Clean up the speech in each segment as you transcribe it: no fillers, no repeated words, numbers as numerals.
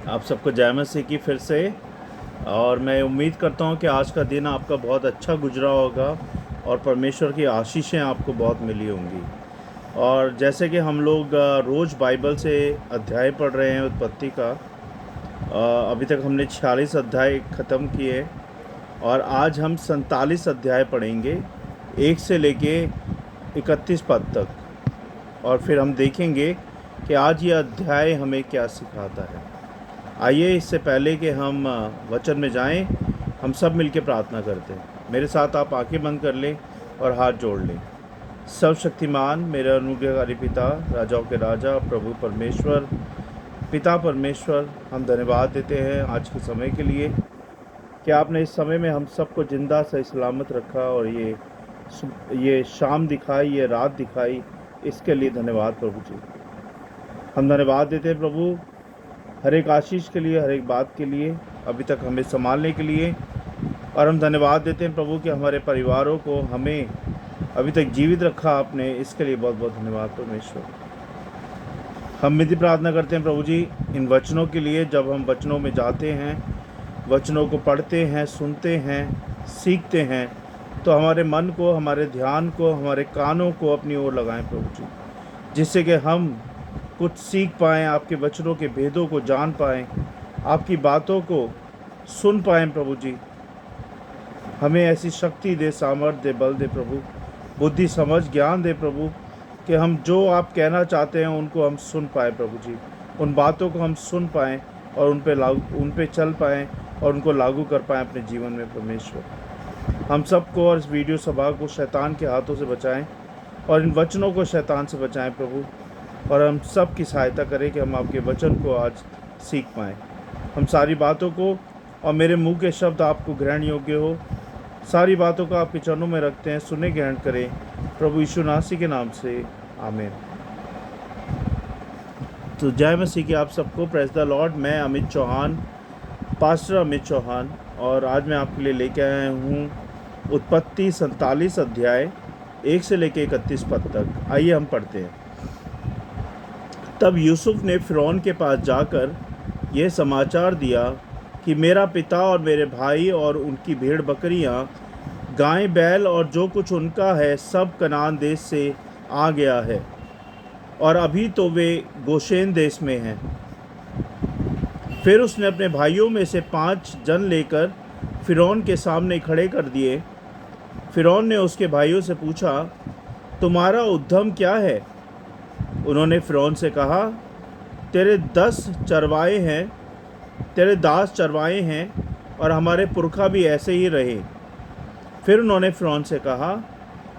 आप सबको जय मसीह की फिर से। और मैं उम्मीद करता हूँ कि आज का दिन आपका बहुत अच्छा गुजरा होगा और परमेश्वर की आशीषें आपको बहुत मिली होंगी। और जैसे कि हम लोग रोज़ बाइबल से अध्याय पढ़ रहे हैं उत्पत्ति का। अभी तक हमने 46 अध्याय ख़त्म किए और आज हम 47 अध्याय पढ़ेंगे, 1 से लेके 31 पद तक। और फिर हम देखेंगे कि आज ये अध्याय हमें क्या सिखाता है। आइए, इससे पहले कि हम वचन में जाएं, हम सब मिलकर प्रार्थना करते हैं। मेरे साथ आप आंखें बंद कर लें और हाथ जोड़ लें। सर्वशक्तिमान मेरे अनुग्रहकारी पिता, राजाओं के राजा, प्रभु परमेश्वर, पिता परमेश्वर, हम धन्यवाद देते हैं आज के समय के लिए कि आपने इस समय में हम सबको जिंदा सही सलामत रखा और ये शाम दिखाई, ये रात दिखाई, इसके लिए धन्यवाद प्रभु जी। हम धन्यवाद देते हैं प्रभु हर एक आशीष के लिए, हर एक बात के लिए, अभी तक हमें संभालने के लिए। और हम धन्यवाद देते हैं प्रभु कि हमारे परिवारों को हमें अभी तक जीवित रखा आपने, इसके लिए बहुत बहुत धन्यवाद परमेश्वर। हम विधि प्रार्थना करते हैं प्रभु जी इन वचनों के लिए। जब हम वचनों में जाते हैं, वचनों को पढ़ते हैं, सुनते हैं, सीखते हैं, तो हमारे मन को, हमारे ध्यान को, हमारे कानों को अपनी ओर लगाएं प्रभु जी, जिससे कि हम कुछ सीख पाएँ, आपके वचनों के भेदों को जान पाएँ, आपकी बातों को सुन पाएँ प्रभु जी। हमें ऐसी शक्ति दे, सामर्थ्य दे, बल दे प्रभु, बुद्धि समझ ज्ञान दे प्रभु, कि हम जो आप कहना चाहते हैं उनको हम सुन पाएँ प्रभु जी, उन बातों को हम सुन पाएँ और उन पे चल पाएँ और उनको लागू कर पाएँ अपने जीवन में परमेश्वर। हम सबको और इस वीडियो सभा को शैतान के हाथों से बचाएं और इन वचनों को शैतान से बचाएं प्रभु। और हम सब की सहायता करें कि हम आपके वचन को आज सीख पाएँ। हम सारी बातों को और मेरे मुंह के शब्द आपको ग्रहण योग्य हो, सारी बातों को आपके चरणों में रखते हैं, सुने ग्रहण करें प्रभु यीशु नासी के नाम से, आमीन। तो जय मसीह की आप सबको, प्रेज द लॉर्ड। मैं अमित चौहान, पास्टर अमित चौहान, और आज मैं आपके लिए लेके आया हूँ उत्पत्ति 47 अध्याय 1 से लेके 31 पद तक। आइए हम पढ़ते हैं। तब यूसुफ ने फ़िरौन के पास जाकर यह समाचार दिया कि मेरा पिता और मेरे भाई और उनकी भेड़ बकरियां, गाय बैल और जो कुछ उनका है सब कनान देश से आ गया है, और अभी तो वे गोशेन देश में हैं। फिर उसने अपने भाइयों में से 5 जन लेकर फ़िरौन के सामने खड़े कर दिए। फ़िरौन ने उसके भाइयों से पूछा, तुम्हारा उद्यम क्या है? उन्होंने फ़िरौन से कहा, तेरे 10 चरवाए हैं, तेरे दास चरवाए हैं, और हमारे पुरखा भी ऐसे ही रहे। फिर उन्होंने फ़िरौन से कहा,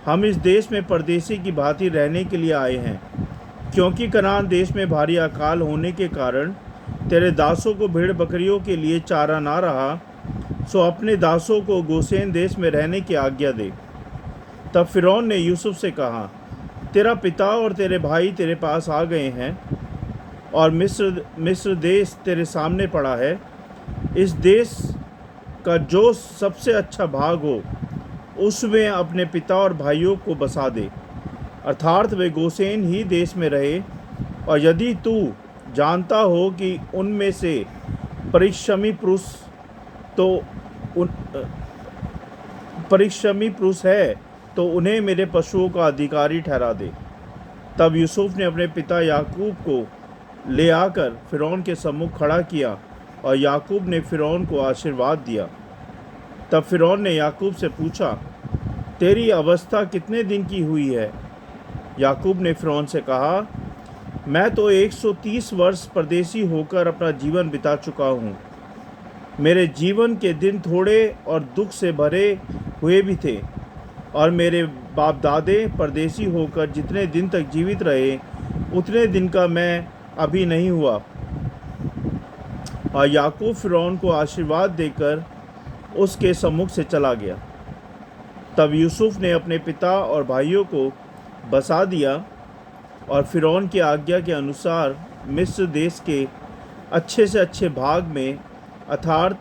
हम इस देश में परदेसी की भांति रहने के लिए आए हैं, क्योंकि कनान देश में भारी अकाल होने के कारण तेरे दासों को भेड़ बकरियों के लिए चारा ना रहा, सो अपने दासों को गोशेन देश में रहने की आज्ञा दे। तब फ़िरौन ने यूसुफ से कहा, तेरा पिता और तेरे भाई तेरे पास आ गए हैं, और मिस्र देश तेरे सामने पड़ा है। इस देश का जो सबसे अच्छा भाग हो उसमें अपने पिता और भाइयों को बसा दे, अर्थात वे गोशेन ही देश में रहे। और यदि तू जानता हो कि उनमें से परिश्रमी पुरुष है, तो उन्हें मेरे पशुओं का अधिकारी ठहरा दे। तब यूसुफ ने अपने पिता याकूब को ले आकर फ़िरौन के सम्मुख खड़ा किया, और याकूब ने फ़िरौन को आशीर्वाद दिया। तब फ़िरौन ने याकूब से पूछा, तेरी अवस्था कितने दिन की हुई है? याकूब ने फ़िरौन से कहा, मैं तो 130 वर्ष परदेसी होकर अपना जीवन बिता चुका हूँ। मेरे जीवन के दिन थोड़े और दुख से भरे हुए भी थे, और मेरे बाप दादे परदेसी होकर जितने दिन तक जीवित रहे उतने दिन का मैं अभी नहीं हुआ। और याकूब फ़िरौन को आशीर्वाद देकर उसके सम्मुख से चला गया। तब यूसुफ ने अपने पिता और भाइयों को बसा दिया, और फ़िरौन की आज्ञा के अनुसार मिस्र देश के अच्छे से अच्छे भाग में, अर्थात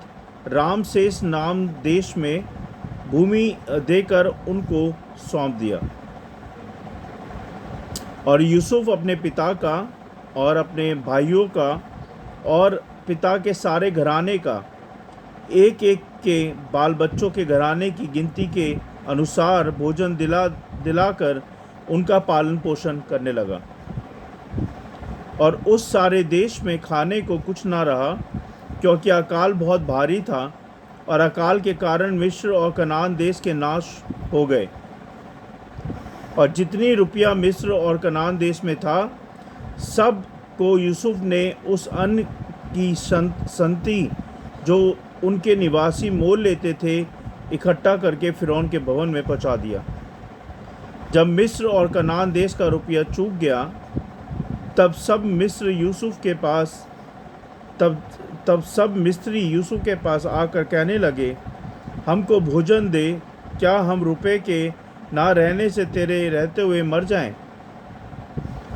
रामसेस नाम देश में भूमि देकर उनको सौंप दिया। और यूसुफ अपने पिता का और अपने भाइयों का और पिता के सारे घराने का, एक एक के बाल बच्चों के घराने की गिनती के अनुसार भोजन दिलाकर उनका पालन पोषण करने लगा। और उस सारे देश में खाने को कुछ ना रहा, क्योंकि अकाल बहुत भारी था, और अकाल के कारण मिस्र और कनान देश के नाश हो गए। और जितनी रुपया मिस्र और कनान देश में था, सब को यूसुफ ने उस अन्न की संति जो उनके निवासी मोल लेते थे, इकट्ठा करके फ़िरौन के भवन में पहुंचा दिया। जब मिस्र और कनान देश का रुपया चूक गया, तब सब मिस्री यूसुफ के पास आकर कहने लगे, हमको भोजन दे, क्या हम रुपये के ना रहने से तेरे रहते हुए मर जाएं?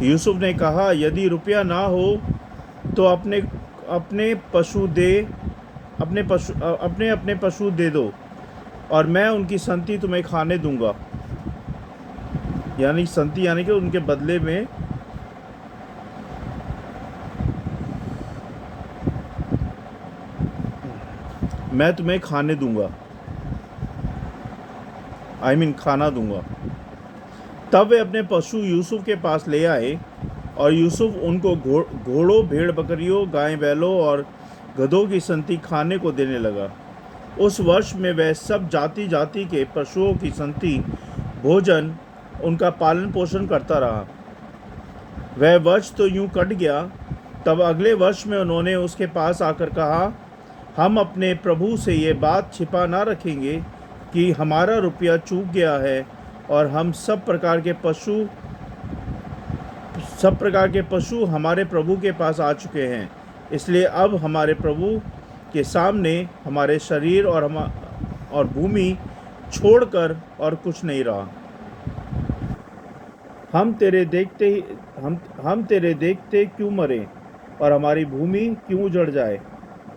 यूसुफ ने कहा, यदि रुपया ना हो तो अपने पशु दे दो, और मैं उनकी संति तुम्हें खाने दूंगा। यानी कि उनके बदले में मैं तुम्हें खाने दूंगा, खाना दूंगा। तब वे अपने पशु यूसुफ के पास ले आए, और यूसुफ उनको घोड़ों, भेड़ बकरियों, गाय बैलों और गधों की संति खाने को देने लगा। उस वर्ष में वह सब जाति जाति के पशुओं की संति भोजन उनका पालन पोषण करता रहा। वह वर्ष तो यूं कट गया। तब अगले वर्ष में उन्होंने उसके पास आकर कहा, हम अपने प्रभु से ये बात छिपा ना रखेंगे कि हमारा रुपया चूक गया है, और हम सब प्रकार के पशु हमारे प्रभु के पास आ चुके हैं। इसलिए अब हमारे प्रभु के सामने हमारे शरीर और भूमि छोड़कर और कुछ नहीं रहा। हम तेरे देखते क्यों मरे, और हमारी भूमि क्यों उजड़ जाए?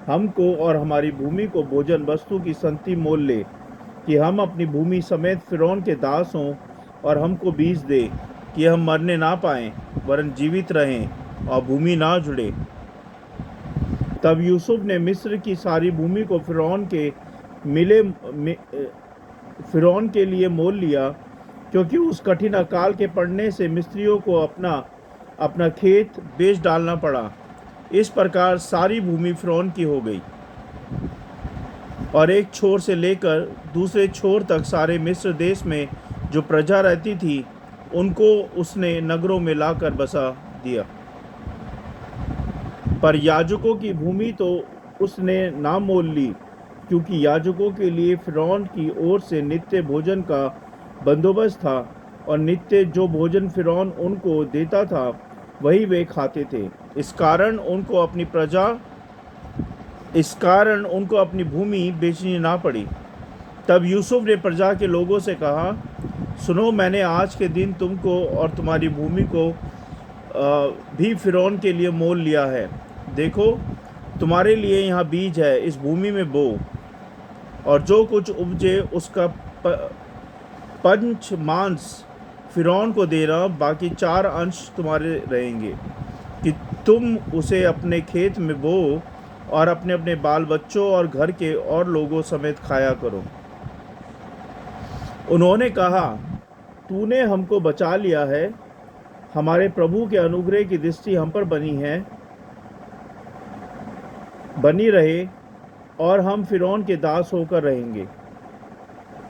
हमको और हमारी भूमि को भोजन वस्तु की संति मोल ले, कि हम अपनी भूमि समेत फ़िरौन के दास हों, और हमको बीज दे कि हम मरने ना पाएं, वरन जीवित रहें और भूमि ना जुड़े। तब यूसुफ ने मिस्र की सारी भूमि को फ़िरौन के लिए मोल लिया, क्योंकि उस कठिन अकाल के पड़ने से मिस्रियों को अपना खेत बेच डालना पड़ा। इस प्रकार सारी भूमि फ़िरौन की हो गई, और एक छोर से लेकर दूसरे छोर तक सारे मिस्र देश में जो प्रजा रहती थी, उनको उसने नगरों में लाकर बसा दिया। पर याजकों की भूमि तो उसने ना मोल ली, क्योंकि याजकों के लिए फ़िरौन की ओर से नित्य भोजन का बंदोबस्त था, और नित्य जो भोजन फ़िरौन उनको देता था वही वे खाते थे। इस कारण उनको अपनी भूमि बेचनी ना पड़ी। तब यूसुफ ने प्रजा के लोगों से कहा, सुनो, मैंने आज के दिन तुमको और तुम्हारी भूमि को भी फ़िरौन के लिए मोल लिया है। देखो, तुम्हारे लिए यहाँ बीज है, इस भूमि में बो, और जो कुछ उपजे उसका पंचमांश फ़िरौन को देना, बाकी 4 अंश तुम्हारे रहेंगे, कि तुम उसे अपने खेत में बो और अपने अपने बाल बच्चों और घर के और लोगों समेत खाया करो। उन्होंने कहा, तूने हमको बचा लिया है, हमारे प्रभु के अनुग्रह की दृष्टि हम पर बनी रहे, और हम फ़िरौन के दास होकर रहेंगे।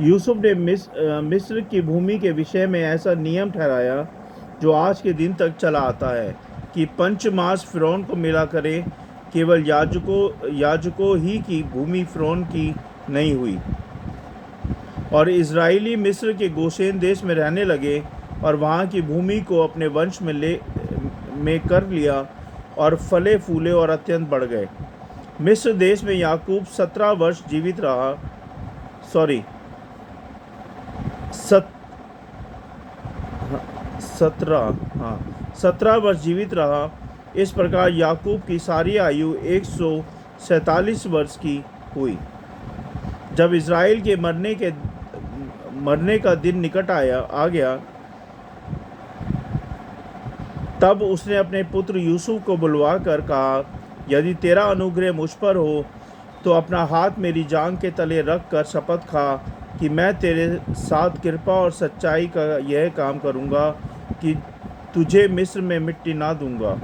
यूसुफ ने मिस्र की भूमि के विषय में ऐसा नियम ठहराया जो आज के दिन तक चला आता है, कि पंचमांश फ़िरौन को मिला करे। केवल याजकों ही की भूमि फ़िरौन की नहीं हुई। और इज़राइली मिस्र के गोशेन देश में रहने लगे, और वहाँ की भूमि को अपने वंश में कर लिया, और फले फूले और अत्यंत बढ़ गए। मिस्र देश में याकूब 17 वर्ष जीवित रहा। 17 वर्ष जीवित रहा। इस प्रकार याकूब की सारी आयु 147 वर्ष की हुई। जब इज़राइल के मरने का दिन निकट आ गया, तब उसने अपने पुत्र यूसुफ को बुलवा कर कहा, यदि तेरा अनुग्रह मुझ पर हो तो अपना हाथ मेरी जांघ के तले रख कर शपथ खा कि मैं तेरे साथ कृपा और सच्चाई का यह काम करूँगा कि तुझे मिस्र में मिट्टी ना दूंगा।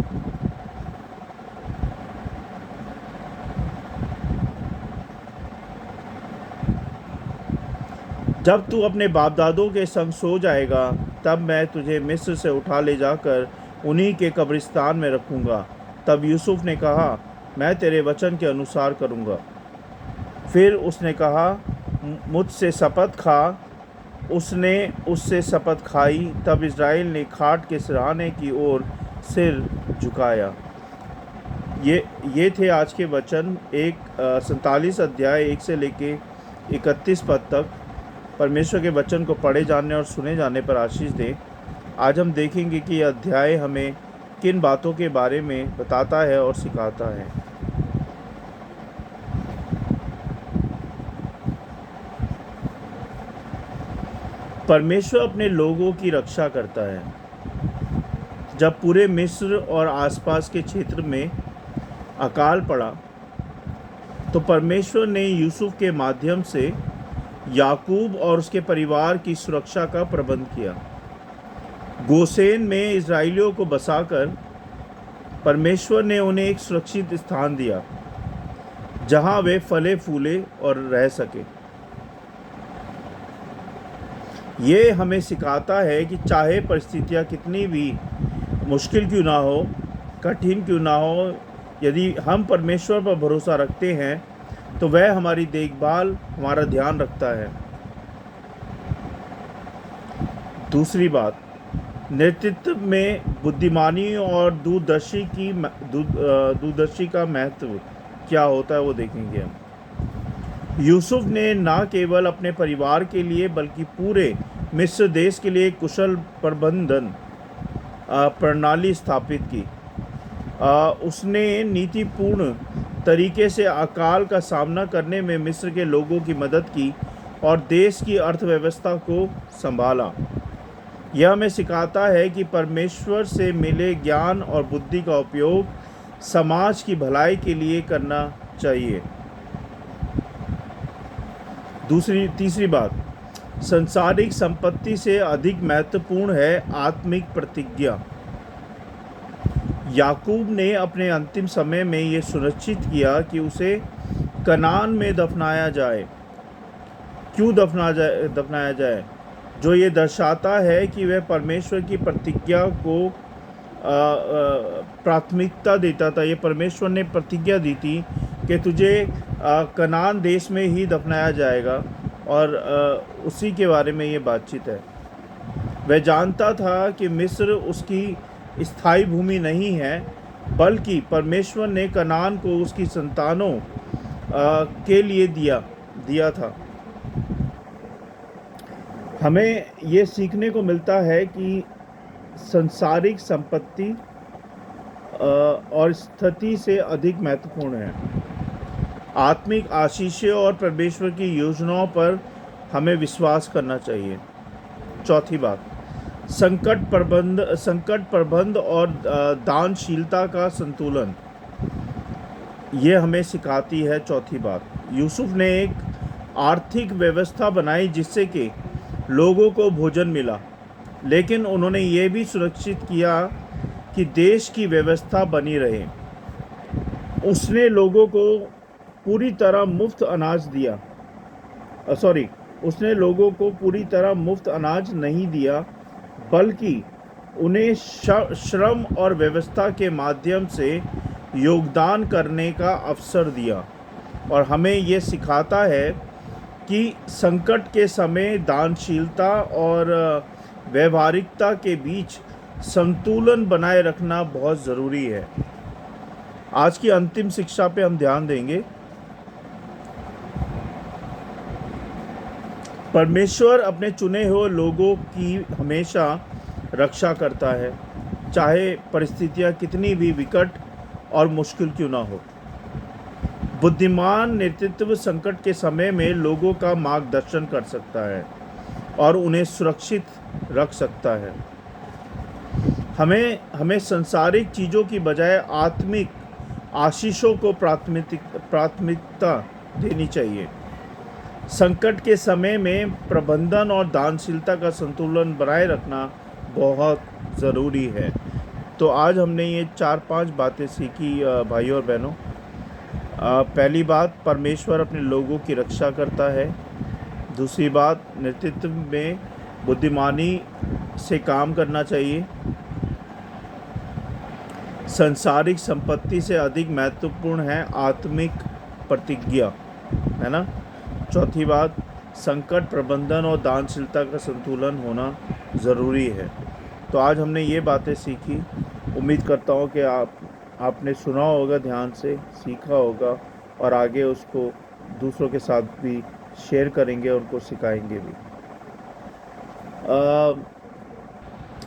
जब तू अपने बाप दादों के संग सो जाएगा तब मैं तुझे मिस्र से उठा ले जाकर उन्हीं के कब्रिस्तान में रखूँगा। तब यूसुफ ने कहा, मैं तेरे वचन के अनुसार करूँगा। फिर उसने कहा, मुझसे शपथ खा। उसने उससे शपथ खाई। तब इस्राएल ने खाट के सिरहाने की ओर सिर झुकाया। ये थे आज के वचन। 47 अध्याय 1 से लेके 31 पद तक। परमेश्वर के वचन को पढ़े जाने और सुने जाने पर आशीष दें। आज हम देखेंगे कि यह अध्याय हमें किन बातों के बारे में बताता है और सिखाता है। परमेश्वर अपने लोगों की रक्षा करता है। जब पूरे मिस्र और आसपास के क्षेत्र में अकाल पड़ा तो परमेश्वर ने यूसुफ के माध्यम से याकूब और उसके परिवार की सुरक्षा का प्रबंध किया। गोसेन में इजराइलियों को बसाकर परमेश्वर ने उन्हें एक सुरक्षित स्थान दिया जहां वे फले फूले और रह सके। ये हमें सिखाता है कि चाहे परिस्थितियां कितनी भी मुश्किल क्यों ना हो, कठिन क्यों ना हो, यदि हम परमेश्वर पर भरोसा रखते हैं तो वह हमारी देखभाल, हमारा ध्यान रखता है। दूसरी बात, नेतृत्व में बुद्धिमानी और दूरदर्शी का महत्व क्या होता है वो देखेंगे हम। यूसुफ ने न केवल अपने परिवार के लिए बल्कि पूरे मिस्र देश के लिए एक कुशल प्रबंधन प्रणाली स्थापित की। उसने नीतिपूर्ण तरीके से अकाल का सामना करने में मिस्र के लोगों की मदद की और देश की अर्थव्यवस्था को संभाला। यह हमें सिखाता है कि परमेश्वर से मिले ज्ञान और बुद्धि का उपयोग समाज की भलाई के लिए करना चाहिए। तीसरी बात, सांसारिक संपत्ति से अधिक महत्वपूर्ण है आत्मिक प्रतिज्ञा। याकूब ने अपने अंतिम समय में ये सुनिश्चित किया कि उसे कनान में दफनाया जाए। क्यों दफनाया जाए? जो ये दर्शाता है कि वह परमेश्वर की प्रतिज्ञा को प्राथमिकता देता था। ये परमेश्वर ने प्रतिज्ञा दी थी कि तुझे कनान देश में ही दफनाया जाएगा, और उसी के बारे में ये बातचीत है। वह जानता था कि मिस्र उसकी स्थायी भूमि नहीं है, बल्कि परमेश्वर ने कनान को उसकी संतानों के लिए दिया था। हमें ये सीखने को मिलता है कि सांसारिक संपत्ति और स्थिति से अधिक महत्वपूर्ण है आत्मिक आशीषों और परमेश्वर की योजनाओं पर हमें विश्वास करना चाहिए। चौथी बात, संकट प्रबंध और दानशीलता का संतुलन, ये हमें सिखाती है। चौथी बात, यूसुफ ने एक आर्थिक व्यवस्था बनाई जिससे कि लोगों को भोजन मिला, लेकिन उन्होंने ये भी सुनिश्चित किया कि देश की व्यवस्था बनी रहे। उसने लोगों को पूरी तरह मुफ्त अनाज नहीं दिया, बल्कि उन्हें श्रम और व्यवस्था के माध्यम से योगदान करने का अवसर दिया। और हमें ये सिखाता है कि संकट के समय दानशीलता और व्यवहारिकता के बीच संतुलन बनाए रखना बहुत ज़रूरी है। आज की अंतिम शिक्षा पे हम ध्यान देंगे। परमेश्वर अपने चुने हुए लोगों की हमेशा रक्षा करता है, चाहे परिस्थितियां कितनी भी विकट और मुश्किल क्यों ना हो। बुद्धिमान नेतृत्व संकट के समय में लोगों का मार्गदर्शन कर सकता है और उन्हें सुरक्षित रख सकता है। हमें सांसारिक चीज़ों की बजाय आत्मिक आशीषों को प्राथमिकता देनी चाहिए। संकट के समय में प्रबंधन और दानशीलता का संतुलन बनाए रखना बहुत ज़रूरी है। तो आज हमने ये 4-5 बातें सीखी भाइयों और बहनों। पहली बात, परमेश्वर अपने लोगों की रक्षा करता है। दूसरी बात, नेतृत्व में बुद्धिमानी से काम करना चाहिए। सांसारिक संपत्ति से अधिक महत्वपूर्ण है आत्मिक प्रतिज्ञा, है ना। चौथी बात, संकट प्रबंधन और दानशीलता का संतुलन होना ज़रूरी है। तो आज हमने ये बातें सीखी। उम्मीद करता हूँ कि आपने सुना होगा, ध्यान से सीखा होगा और आगे उसको दूसरों के साथ भी शेयर करेंगे, उनको सिखाएंगे भी।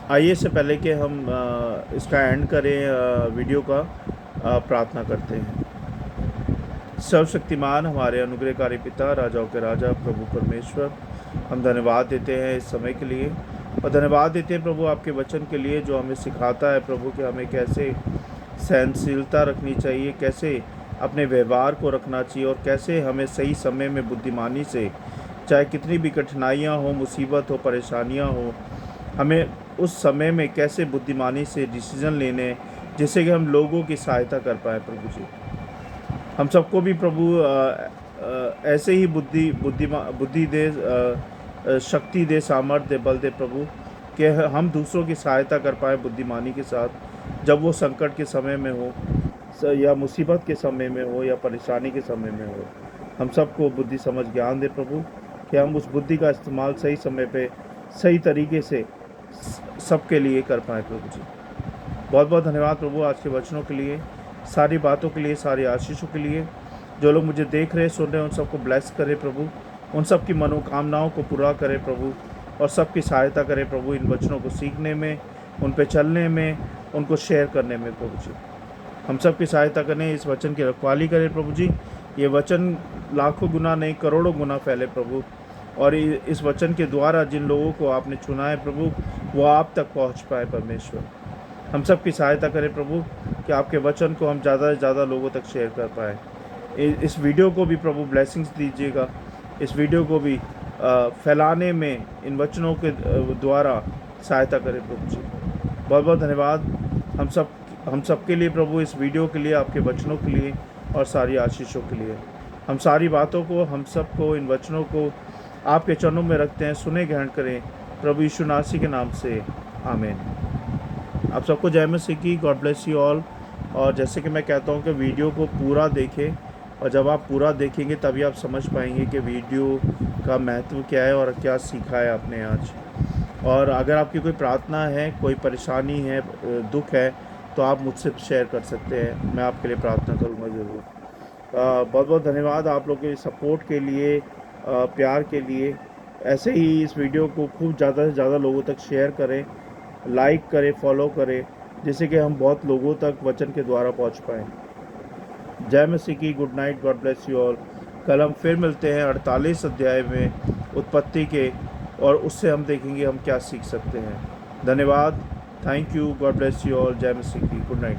आइए, इससे पहले कि हम इसका एंड करें वीडियो का, प्रार्थना करते हैं। सर्वशक्तिमान हमारे अनुग्रहकारी पिता, राजाओं के राजा, प्रभु परमेश्वर, हम धन्यवाद देते हैं इस समय के लिए और धन्यवाद देते हैं प्रभु आपके वचन के लिए, जो हमें सिखाता है प्रभु कि हमें कैसे सहनशीलता रखनी चाहिए, कैसे अपने व्यवहार को रखना चाहिए और कैसे हमें सही समय में बुद्धिमानी से, चाहे कितनी भी कठिनाइयाँ हो, मुसीबत हो, परेशानियाँ हो, हमें उस समय में कैसे बुद्धिमानी से डिसीज़न लेने, जिससे कि हम लोगों की सहायता कर पाए। प्रभु जी, हम सबको भी प्रभु ऐसे ही बुद्धि दे, शक्ति दे, सामर्थ्य दे, बल दे प्रभु, कि हम दूसरों की सहायता कर पाए बुद्धिमानी के साथ, जब वो संकट के समय में हो या मुसीबत के समय में हो या परेशानी के समय में हो। हम सबको बुद्धि समझ ज्ञान दे प्रभु, कि हम उस बुद्धि का इस्तेमाल सही समय पे सही तरीके से सबके लिए कर पाए। प्रभु जी, बहुत बहुत धन्यवाद प्रभु आज के वचनों के लिए, सारी बातों के लिए, सारी आशीषों के लिए। जो लोग मुझे देख रहे, सुन रहे हैं, उन सबको ब्लेस करे प्रभु, उन सब की मनोकामनाओं को पूरा करे प्रभु और सबकी सहायता करे प्रभु, इन वचनों को सीखने में, उन पे चलने में, उनको शेयर करने में। प्रभु जी, हम सब की सहायता करें, इस वचन की रखवाली करें प्रभु जी। ये वचन लाखों गुना नहीं, करोड़ों गुना फैले प्रभु, और इस वचन के द्वारा जिन लोगों को आपने चुना है प्रभु, वो आप तक पहुंच पाए। परमेश्वर, हम सब की सहायता करें प्रभु, कि आपके वचन को हम ज़्यादा से ज़्यादा लोगों तक शेयर कर पाए। इस वीडियो को भी प्रभु ब्लेसिंग्स दीजिएगा, इस वीडियो को भी फैलाने में इन वचनों के द्वारा सहायता करें प्रभु जी। बहुत बहुत धन्यवाद हम सब के लिए प्रभु, इस वीडियो के लिए, आपके वचनों के लिए और सारी आशीषों के लिए। हम सारी बातों को, हम सब को, इन वचनों को आपके चरणों में रखते हैं। सुने ग्रहण करें प्रभु यीशु नासी के नाम से, आमीन। आप सबको जय मसीह की, गॉड ब्लेस यू ऑल। और जैसे कि मैं कहता हूँ कि वीडियो को पूरा देखें, और जब आप पूरा देखेंगे तभी आप समझ पाएंगे कि वीडियो का महत्व क्या है और क्या सीखा है आपने आज। और अगर आपकी कोई प्रार्थना है, कोई परेशानी है, दुख है, तो आप मुझसे शेयर कर सकते हैं, मैं आपके लिए प्रार्थना करूँगा ज़रूर। बहुत बहुत धन्यवाद आप लोगों के सपोर्ट के लिए, प्यार के लिए। ऐसे ही इस वीडियो को खूब ज़्यादा से ज़्यादा लोगों तक शेयर करें, लाइक करें, फॉलो करें, जिससे कि हम बहुत लोगों तक वचन के द्वारा पहुंच पाएँ। जय मसीह की, good night, God bless you all. कल हम फिर मिलते हैं 48 अध्याय में उत्पत्ति के, और उससे हम देखेंगे हम क्या सीख सकते हैं। धन्यवाद, thank you, God bless you all. जय मसीह की, गुड नाइट।